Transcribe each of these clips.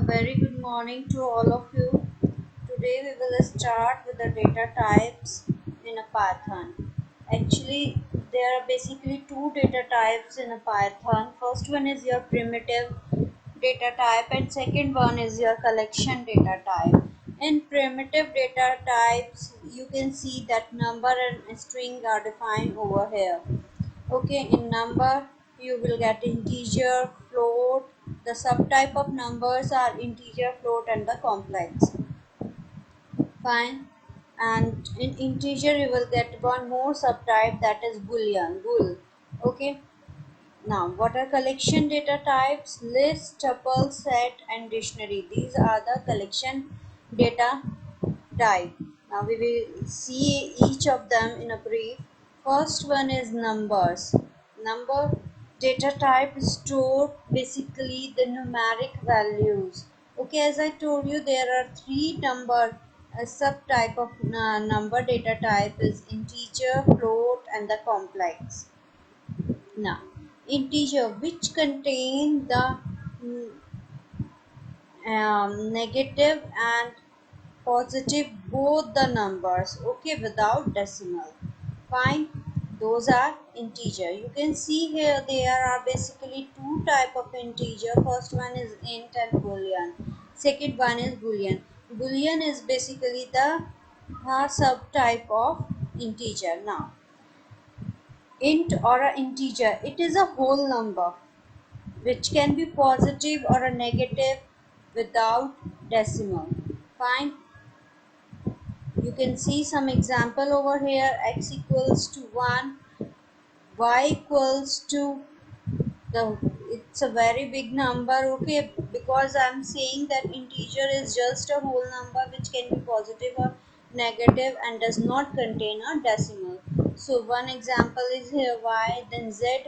Very good morning to all of you. Today we will start with the data types in a Python. Actually, there are basically two data types in a Python. First one is your primitive data type and second one is your collection data type. In primitive data types, you can see that number and string are defined over here. Okay, in number you will get integer, float. The subtype of numbers are integer, float and the complex. Fine. And in integer you will get one more subtype, that is boolean, bool. Okay. Now what are collection data types? List, tuple, set and dictionary. These are the collection data type. Now we will see each of them in a brief. First one is numbers. Number data type store basically the numeric values. Okay, as I told you, there are three number subtype of number data type is integer, float and the complex. Now integer which contain the negative and positive both the numbers, okay, without decimal. Fine, those are integer. You can see here there are basically two type of integer. First one is int and boolean, second one is boolean. Boolean is basically the subtype of integer. Now int or a integer, it is a whole number which can be positive or a negative without decimal. Fine, you can see some example over here. X equals to 1, y equals to the, it's a very big number, okay, because I'm saying that integer is just a whole number which can be positive or negative and does not contain a decimal. So one example is here y, then z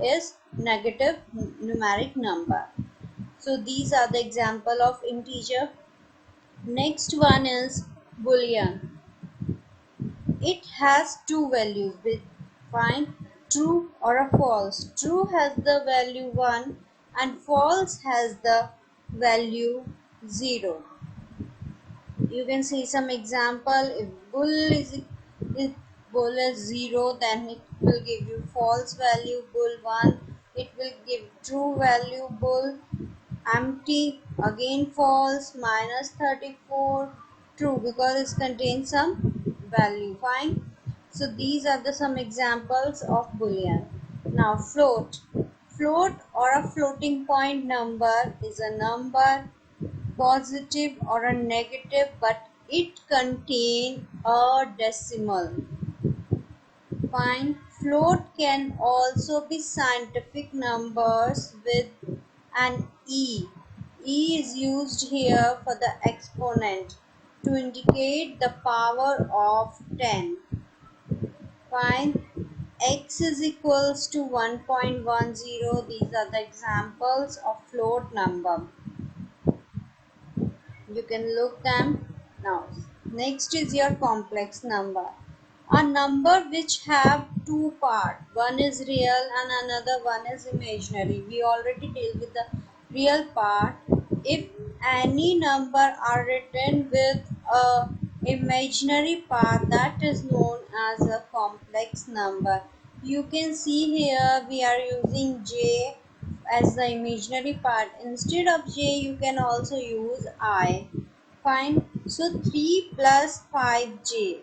is negative numeric number. So these are the example of integer. Next one is boolean. It has two values. Find true or a false. True has the value 1 and false has the value 0. You can see some example. If if bull is 0, then it will give you false value. Bull 1, it will give true value. Bull empty, again false. Minus 34, true, because it contains some value. Fine. So these are the some examples of boolean. Now float. Float or a floating point number is a number positive or a negative but it contain a decimal. Fine. Float can also be scientific numbers with an E. E is used here for the exponent to indicate the power of 10. Fine. X is equals to 1.10. These are the examples of float number. You can look them now. Next is your complex number. A number which have two parts. One is real and another one is imaginary. We already deal with the real part. If any number are written with a imaginary part, that is known as a complex number. You can see here we are using j as the imaginary part. Instead of j you can also use I. Fine. So 3 plus 5j.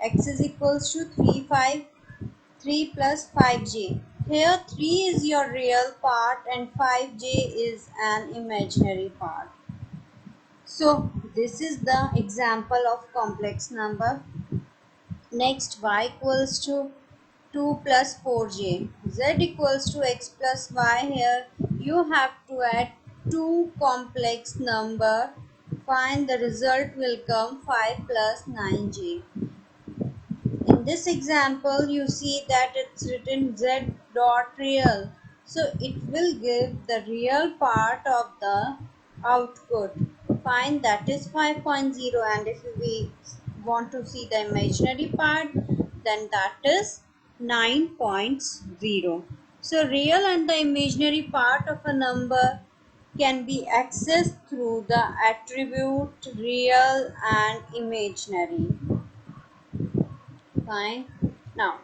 X is equals to 3 plus 5j. Here 3 is your real part and 5j is an imaginary part. So this is the example of complex number. Next, y equals to 2 plus 4j. Z equals to x plus y. Here you have to add two complex number. Find the result will come 5 plus 9j. In this example you see that it's written z dot real. So it will give the real part of the output. Find that is 5.0, and if we want to see the imaginary part, then that is 9.0. So real and the imaginary part of a number can be accessed through the attribute real and imaginary. Fine. Now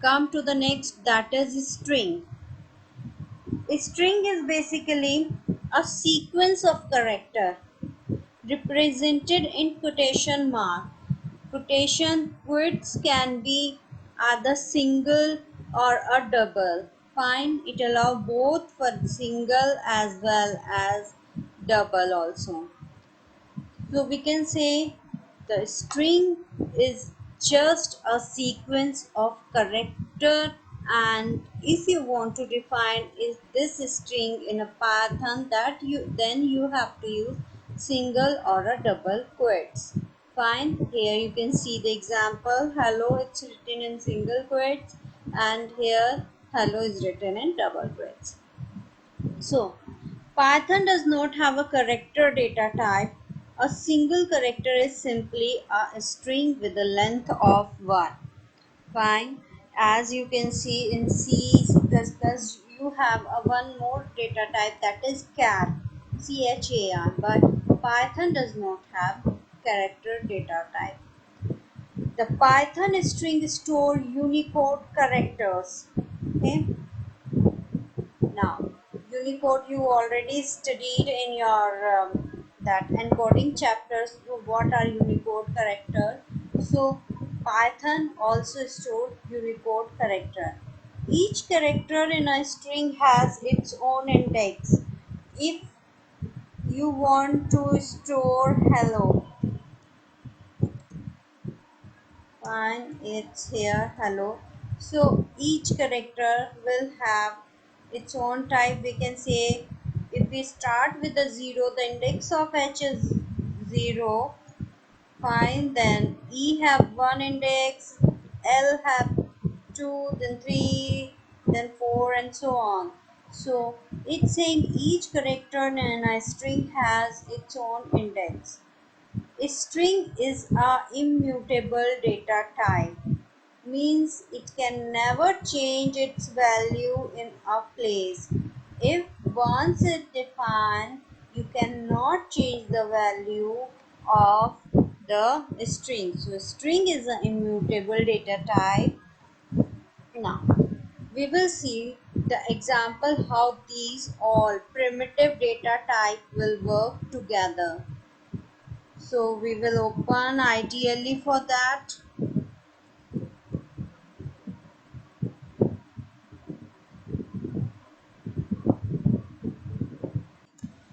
come to the next, that is string. A string is basically a sequence of character represented in quotation mark. Quotation words can be either single or a double. Fine, it allows both for single as well as double also. So we can say the string is just a sequence of character, and if you want to define is this string in a Python, that you have to use single or a double quotes. Fine, here you can see the example hello, it's written in single quotes, and here hello is written in double quotes. So, Python does not have a character data type. A single character is simply a string with a length of 1. Fine. As you can see in C++, you have a one more data type, that is char, char. But Python does not have character data type. The Python string store Unicode characters. Okay. Now, Unicode you already studied in your that encoding chapters. What are Unicode character? So, Python also store Unicode character. Each character in a string has its own index. If you want to store hello, fine, it's here hello. So each character will have its own type. We can say if we start with the 0, the index of h is 0. Fine, then e have one index, l have 2, then 3, then 4, and so on. So it's saying each character in a string has its own index. A string is a immutable data type, means it can never change its value in a place. If once it defined, you cannot change the value of the string. So string is an immutable data type. Now we will see the example how these all primitive data type will work together. So we will open ideally for that.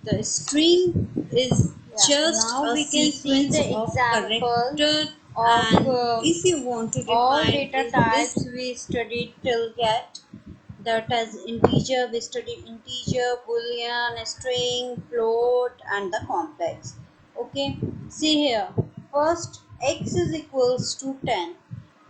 The string is just Now a we can see sequence the of example character, of and if you want to all define data is this types. we studied till get, that as integer we studied integer, boolean, string, float, and the complex. Okay, see here, first x is equals to 10.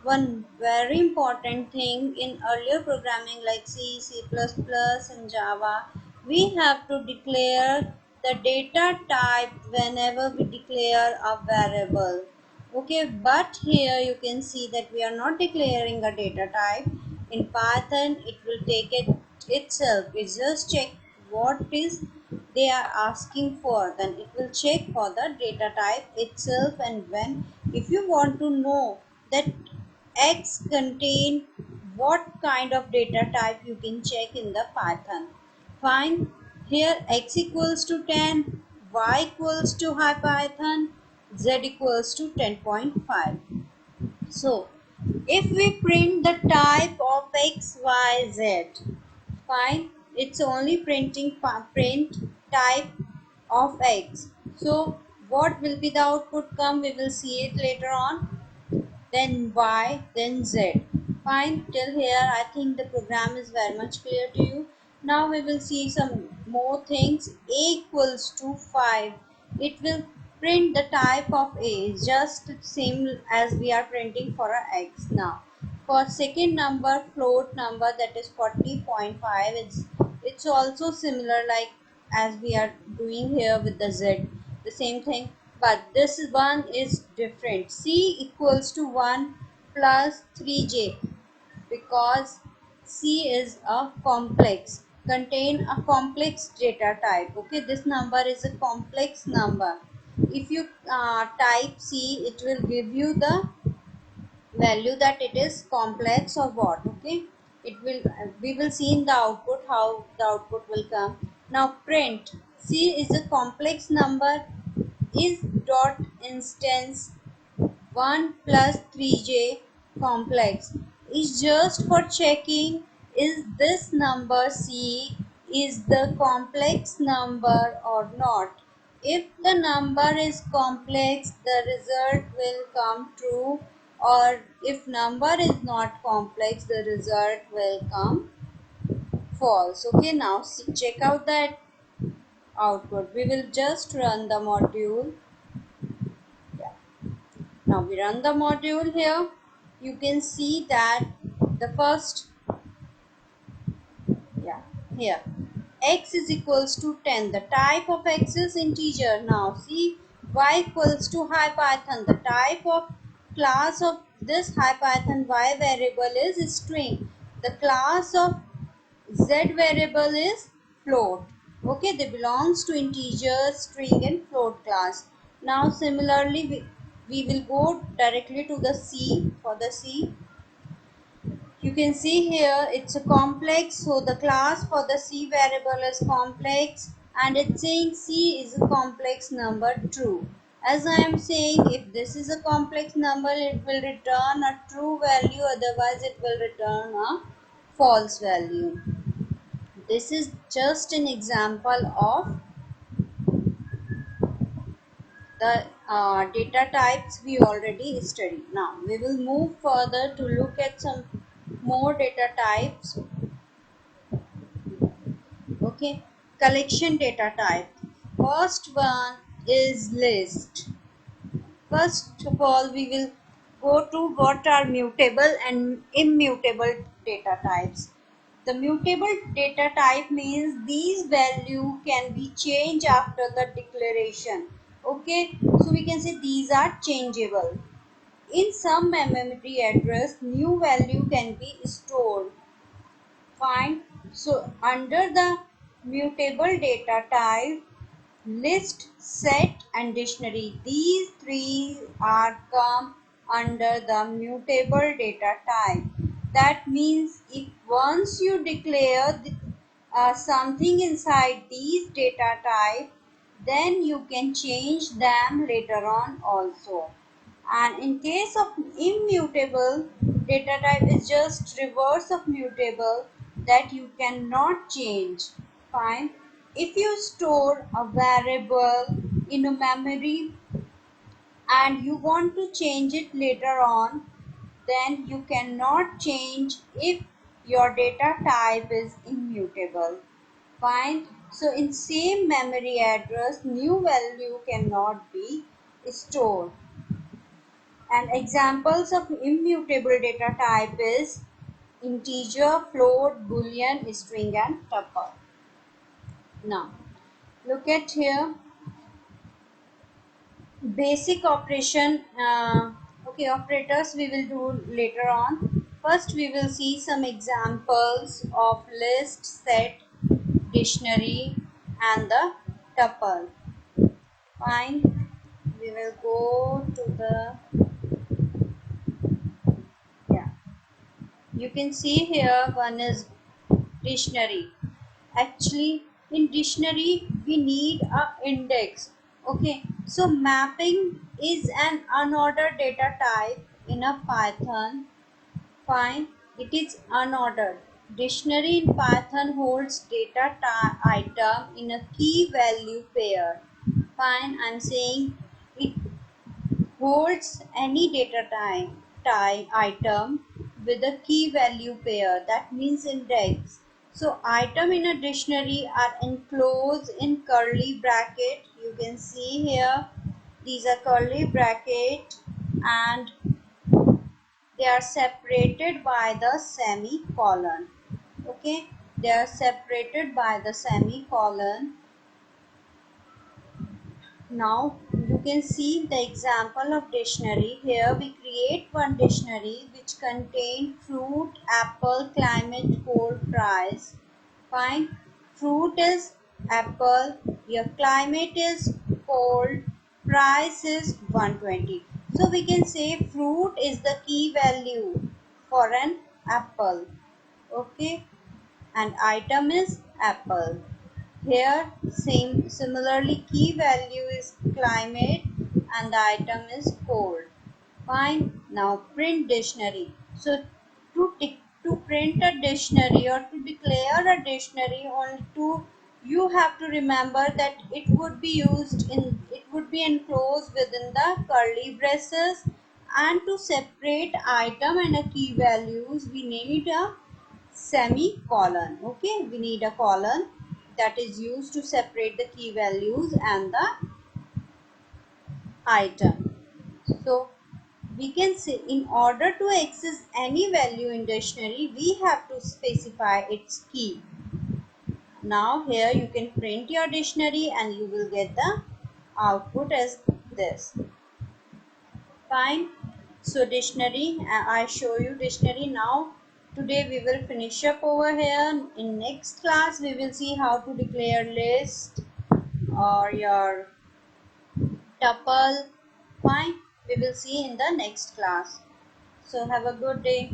One very important thing in earlier programming like C, C++, and Java, we have to declare the data type whenever we declare a variable. Okay, but here you can see that we are not declaring a data type. In Python, it will take it itself. It just check what is they are asking for. Then it will check for the data type itself. And when if you want to know that X contain what kind of data type, you can check in the Python. Fine. Here x equals to 10, y equals to high Python, z equals to 10.5. So if we print the type of x, y, z, fine, it's only print type of x. So what will be the output come? We will see it later on, then y, then z. Fine, till here I think the program is very much clear to you. Now we will see some more things. A equals to 5. It will print the type of A, is just same as we are printing for a x. Now for second number, float number, that is 40.5, it's also similar like as we are doing here with the z, the same thing, but this one is different. C equals to 1 plus 3j, because C is a complex. contain a complex data type. Okay, this number is a complex number. If you type C, it will give you the value that it is complex or what. Okay, it will we will see in the output how the output will come. Now print C is a complex number, is dot instance 1 plus 3j complex, is just for checking is this number C is the complex number or not. If the number is complex, the result will come true, or if number is not complex, the result will come false. Okay, now check out that output. We will just run the module. Yeah. Now we run the module here. You can see that the first, yeah, here x is equals to 10. The type of x is integer. Now see, y equals to IPython. The type of class of this IPython y variable is string. The class of z variable is float. Okay, they belongs to integer, string and float class. Now similarly we will go directly to the C. For the C, you can see here it's a complex, so the class for the C variable is complex, and it's saying C is a complex number, true. As I am saying, if this is a complex number, it will return a true value, otherwise it will return a false value. This is just an example of the data types we already studied. Now we will move further to look at some more data types. Okay, collection data type. First one is list. First of all, we will go to what are mutable and immutable data types. The mutable data type means these value can be changed after the declaration. Okay, so we can say these are changeable. In some memory address, new value can be stored. Fine. So under the mutable data type, list, set and dictionary, these three are come under the mutable data type. That means if once you declare something inside these data type, then you can change them later on also. And in case of immutable, data type is just reverse of mutable, that you cannot change. Fine. If you store a variable in a memory and you want to change it later on, then you cannot change if your data type is immutable. Fine. So in same memory address, new value cannot be stored. And examples of immutable data type is integer, float, boolean, string and tuple. Now look at here, basic operation. Okay, operators we will do later on. First we will see some examples of list, set, dictionary and the tuple. Fine. We will go to the, yeah, you can see here one is dictionary. Actually in dictionary we need a index. Okay, so mapping is an unordered data type in a Python. Fine, it is unordered. Dictionary in Python holds data item in a key value pair. Fine, I'm saying it holds any data type item with a key value pair, that means index. So item in a dictionary are enclosed in curly bracket. You can see here these are curly bracket and they are separated by the semicolon. Okay, they are separated by the semicolon. Now you can see the example of dictionary. Here we create one dictionary which contain fruit, apple, climate, cold, price. Fine. Fruit is apple. Your climate is cold. Price is 120. So we can say fruit is the key value for an apple. Okay. And item is apple. Here similarly key value is climate and the item is cold. Fine. Now print dictionary. So to print a dictionary or to declare a dictionary on to you have to remember that it would be enclosed within the curly braces, and to separate item and a key values we need a semicolon. Okay, we need a colon that is used to separate the key values and the item. So we can say in order to access any value in dictionary, we have to specify its key. Now here you can print your dictionary and you will get the output as this. Fine. So dictionary, I show you dictionary now. Today we will finish up over here. In next class we will see how to declare list or your tuple. Fine. We will see in the next class. So have a good day.